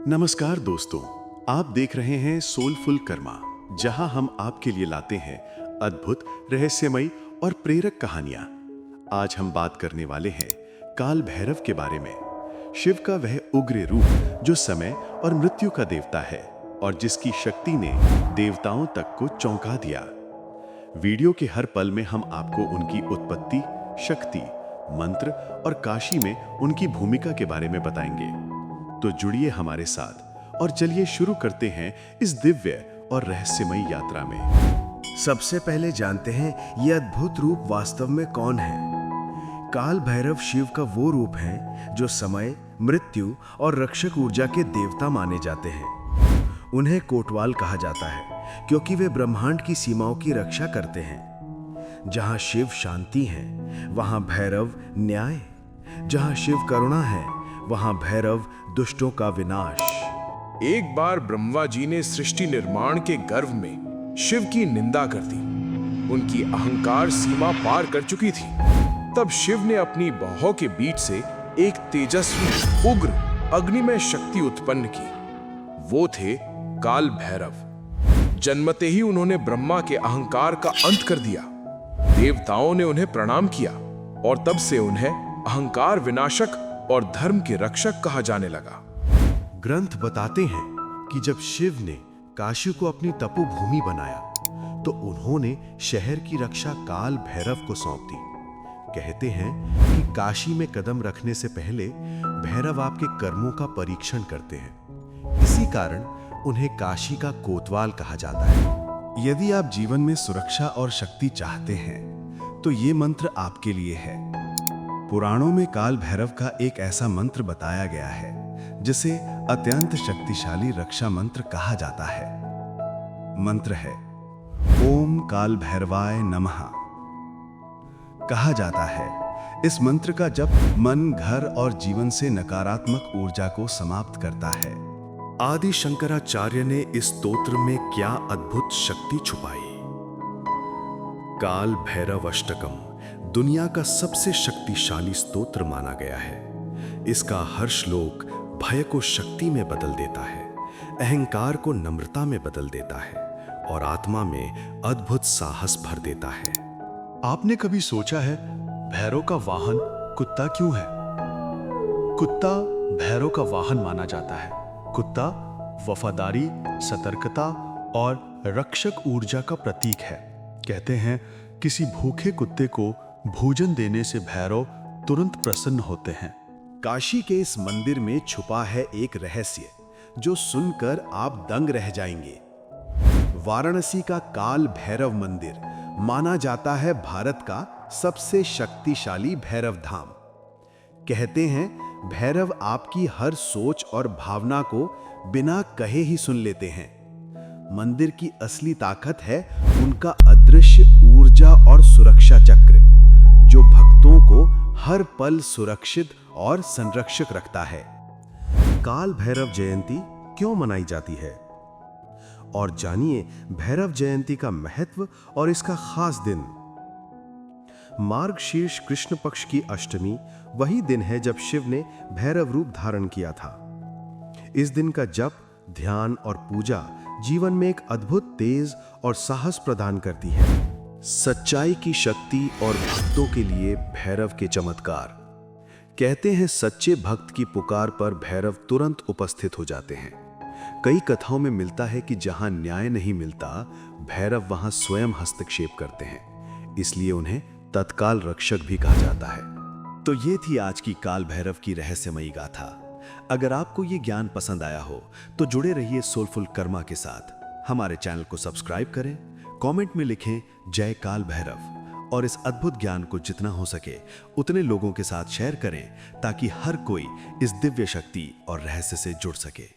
नमस्कार दोस्तों, आप देख रहे हैं सोलफुल कर्मा, जहां हम आपके लिए लाते हैं अद्भुत, रहस्यमयी और प्रेरक कहानियां। आज हम बात करने वाले हैं काल भैरव के बारे में। शिव का वह उग्र रूप जो समय और मृत्यु का देवता है और जिसकी शक्ति ने देवताओं तक को चौंका दिया। वीडियो के हर पल में हम आपको उनकी उत्पत्ति, शक्ति, मंत्र और काशी में उनकी भूमिका के बारे में बताएंगे। तो जुड़िए हमारे साथ और चलिए शुरू करते हैं इस दिव्य और रहस्यमयी यात्रा में। सबसे पहले जानते हैं ये अद्भुत रूप वास्तव में कौन है। काल भैरव शिव का वो रूप है जो समय, मृत्यु और रक्षक ऊर्जा के देवता माने जाते हैं। उन्हें कोटवाल कहा जाता है क्योंकि वे ब्रह्मांड की सीमाओं की रक्षा करते हैं। जहां शिव शांति है वहां भैरव न्याय, जहां शिव करुणा है वहां भैरव दुष्टों का विनाश। एक बार ब्रह्मा जी ने सृष्टि निर्माण के गर्व में शिव की निंदा कर दी। उनकी अहंकार सीमा पार कर चुकी थी। तब शिव ने अपनी बाहों के बीच से एक तेजस्वी, उग्र, अग्निमय शक्ति उत्पन्न की। वो थे काल भैरव। जन्मते ही उन्होंने ब्रह्मा के अहंकार का अंत कर दिया। देवताओं ने उन्हें प्रणाम किया और तब से उन्हें अहंकार विनाशक और धर्म के रक्षक कहा जाने लगा। ग्रंथ बताते हैं कि जब शिव ने काशी को अपनी तपोभूमि बनाया तो उन्होंने शहर की रक्षा काल भैरव को सौंप दी। कहते हैं कि काशी में कदम रखने से पहले भैरव आपके कर्मों का परीक्षण करते हैं। इसी कारण उन्हें काशी का कोतवाल कहा जाता है। यदि आप जीवन में सुरक्षा और शक्ति चाहते हैं तो ये मंत्र आपके लिए है। पुराणों में काल भैरव का एक ऐसा मंत्र बताया गया है जिसे अत्यंत शक्तिशाली रक्षा मंत्र कहा जाता है। मंत्र है ओम काल भैरवाय नमः। कहा जाता है इस मंत्र का जप मन, घर और जीवन से नकारात्मक ऊर्जा को समाप्त करता है। आदि शंकराचार्य ने इस स्तोत्र में क्या अद्भुत शक्ति छुपाई। काल भैरव अष्टकम दुनिया का सबसे शक्तिशाली स्तोत्र माना गया है। इसका हर श्लोक भय को शक्ति में बदल देता है, अहंकार को नम्रता में बदल देता है और आत्मा में अद्भुत साहस भर देता है। आपने कभी सोचा है भैरव का वाहन कुत्ता क्यों है? कुत्ता भैरव का वाहन माना जाता है। कुत्ता वफादारी, सतर्कता और रक्षक ऊर्जा का प्रतीक है। कहते हैं किसी भूखे कुत्ते को भोजन देने से भैरव तुरंत प्रसन्न होते हैं। काशी के इस मंदिर में छुपा है एक रहस्य जो सुनकर आप दंग रह जाएंगे। वाराणसी का काल भैरव मंदिर माना जाता है भारत का सबसे शक्तिशाली भैरव धाम। कहते हैं भैरव आपकी हर सोच और भावना को बिना कहे ही सुन लेते हैं। मंदिर की असली ताकत है उनका अदृश्य ऊर्जा और सुरक्षा चक्र जो भक्तों को हर पल सुरक्षित और संरक्षक रखता है। काल भैरव जयंती क्यों मनाई जाती है और जानिए भैरव जयंती का महत्व और इसका खास दिन। मार्गशीर्ष कृष्ण पक्ष की अष्टमी वही दिन है जब शिव ने भैरव रूप धारण किया था। इस दिन का जप, ध्यान और पूजा जीवन में एक अद्भुत तेज और साहस प्रदान करती है। सच्चाई की शक्ति और भक्तों के लिए भैरव के चमत्कार। कहते हैं सच्चे भक्त की पुकार पर भैरव तुरंत उपस्थित हो जाते हैं। कई कथाओं में मिलता है कि जहां न्याय नहीं मिलता, भैरव वहां स्वयं हस्तक्षेप करते हैं। इसलिए उन्हें तत्काल रक्षक भी कहा जाता है। तो ये थी आज की काल भैरव की रहस्यमयी गाथा। अगर आपको ये ज्ञान पसंद आया हो तो जुड़े रहिए सोलफुल कर्मा के साथ। हमारे चैनल को सब्सक्राइब करें, कमेंट में लिखें जय काल भैरव और इस अद्भुत ज्ञान को जितना हो सके उतने लोगों के साथ शेयर करें ताकि हर कोई इस दिव्य शक्ति और रहस्य से जुड़ सके।